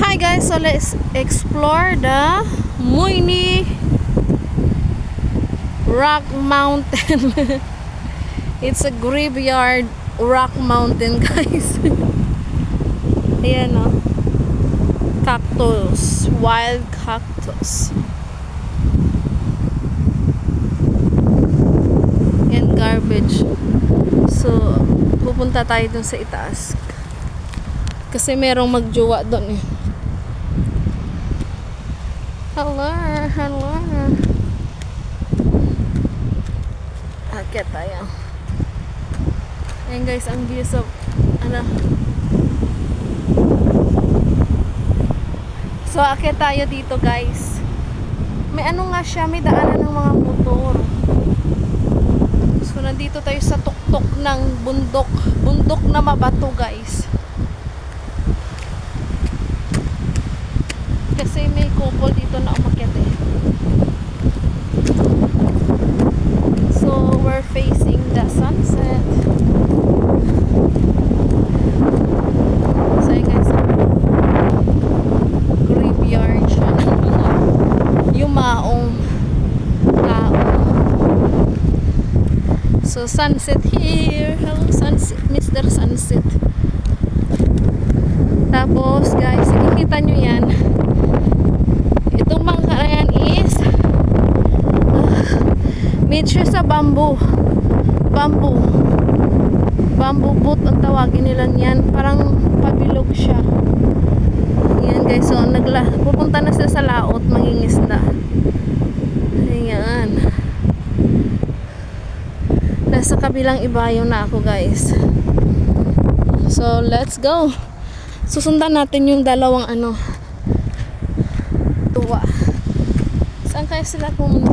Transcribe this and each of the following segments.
Hi guys, so let's explore the Moyni Rock Mountain. It's a graveyard rock mountain, guys. Ayan o. Cactus. Wild cactus. And garbage. So, pupunta tayo dun sa itaas. Kasi merong magjowa doon eh. Hello, hello. Akit tayo. Ayan guys, ang views of So, akit tayo dito guys. May ano nga siya, may daanan ng mga motor. So, nandito tayo sa tuktok ng bundok. Bundok na mabato guys. Kasi may couple dito na umakyat eh. So, we're facing the sunset. So, yun guys, graveyard siya ng mga yumaong tao. So, sunset here. Hello, sunset. Mr. Sunset. Tapos, guys, nakikita nyo yan. Itong bangka yan is made siya sa bamboo boat ang tawagin nila yan. Parang pabilog siya. Yan guys, so pupunta na sila sa laot, mangingisda. Ayan, nasa kabilang ibayo na ako guys. So let's go. Susundan natin yung dalawang tuwa. Saan kaya sila pumunta?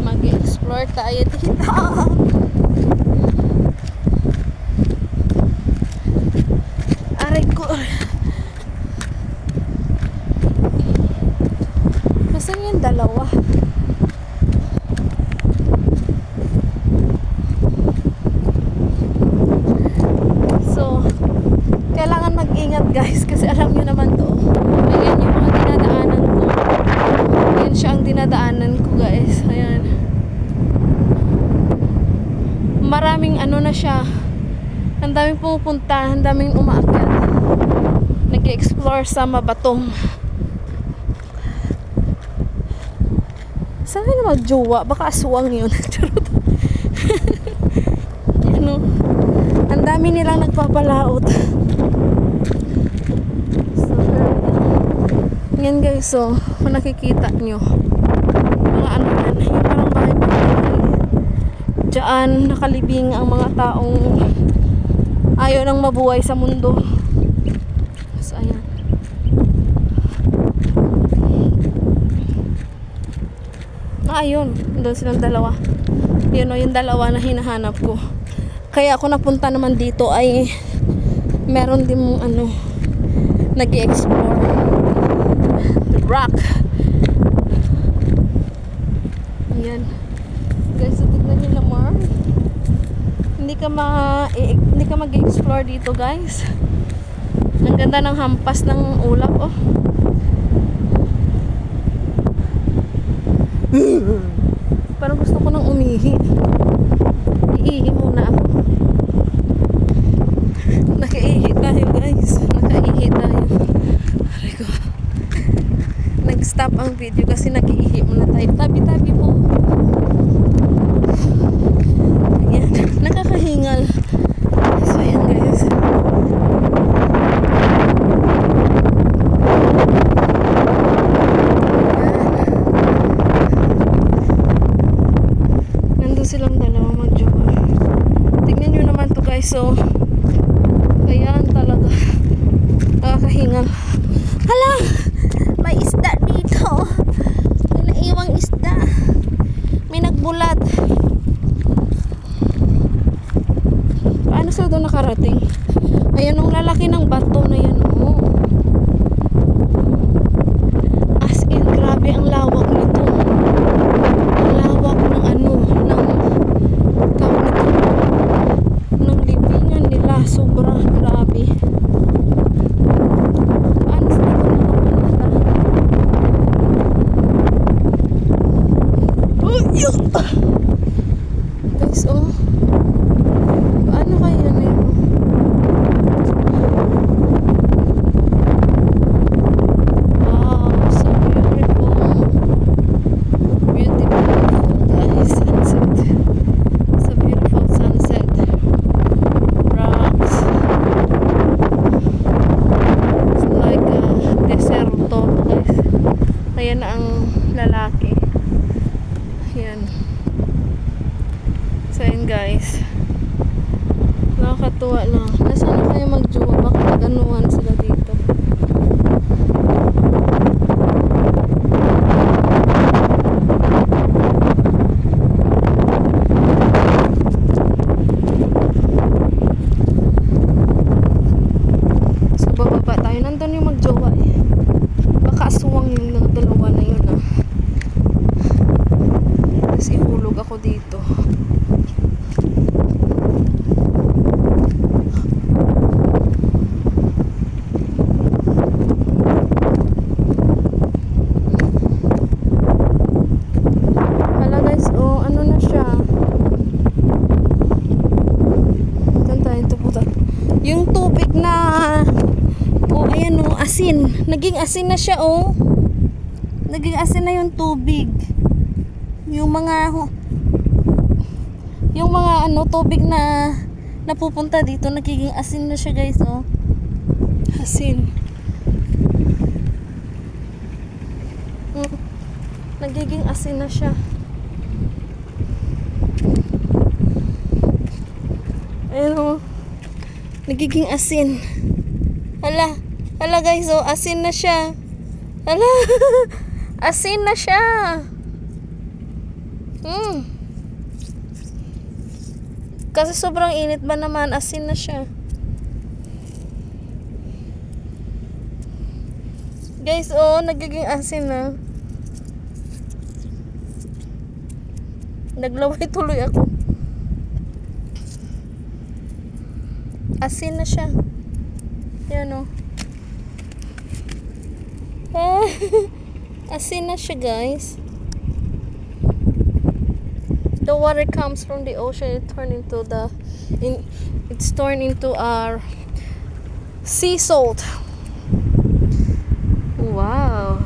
Mag-explore tayo dito. Aray ko. Nasaan yung dalawa? So, kailangan mag-ingat guys kasi alam nyo naman to. Ayan yung mga dinadaanan ko. Ayan siya ang dinadaanan ko guys. Ayan. Maraming na siya. Ang daming pumupunta, ang daming umaakyat. Nag-explore sa mabatong. Saan na magjowa? Baka aswang yun. Ang dami nilang nagpapalaot. So, yan guys, so kung nakikita nyo mga yan, yung parang bahay-bahay diyan nakalibing ang mga taong ayaw nang mabuhay sa mundo. So ayan, ayun, doon silang dalawa. Yun o, yung dalawa na hinahanap ko. Kaya ako napunta naman dito ay meron din mong nag-i-explore the rock. Ayan guys, so tignan nyo naman, hindi ka mag-explore dito guys. Ang ganda ng hampas ng ulap oh. Parang gusto ko nang umihi. Iihi muna ako. Nakaihi tayo guys. Nakaihi tayo. Nag-stop ang video kasi nag-iihi muna tayo. Tabi-tabi po. Ayan. Nakakahingal. So ayan guys. Nandun silang dalawa magjowa. Tignan nyo naman to guys. So ayan talaga. Nakakahingal. Hala! May isda dito. May naiwang isda. tayo. Nandun yung magjowa eh. Baka aswang yung dalawa na yun ah. Tapos ihulog ako dito. Hala guys, oh ano na siya. Yung tubig na oh ayan oh asin, naging asin na siya oh, naging asin na yung tubig, yung mga ano tubig na napupunta dito nagiging asin na siya guys oh, asin nagiging asin na siya. Ayan oh, nagiging asin. Hala, hala guys, oh, asin na siya. Hala, asin na siya. Kasi sobrang init ba naman, asin na siya. Guys, oh, nagiging asin na. Naglaway tuloy ako. Asin na siya. Yan o. Asin na siya guys. The water comes from the ocean. It's turned into our sea salt. Wow.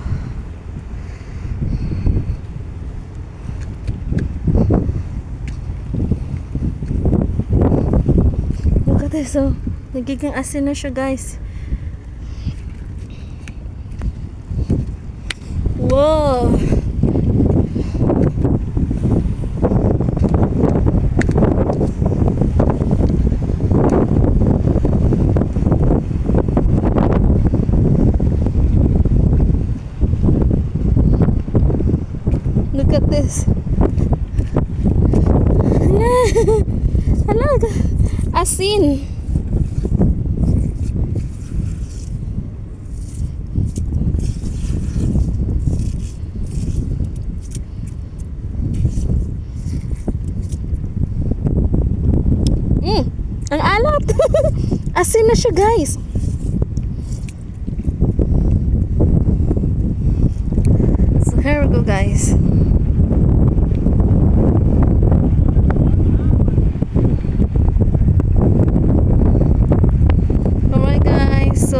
So, nagiging asin na siya guys. Wow. Look at this. Hala, asin. Ang alat. Asin na siya guys. So here we go guys. Alright guys, so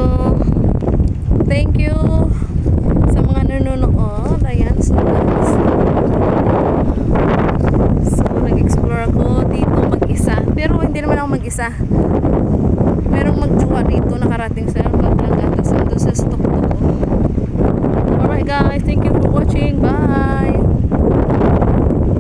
thank you sa mga nanonood. Ayan, so guys, so nag-explore ako dito mag-isa, pero hindi naman ako mag-isa. Merong magjowa dito nakarating sa Paglaga, tapos doon sa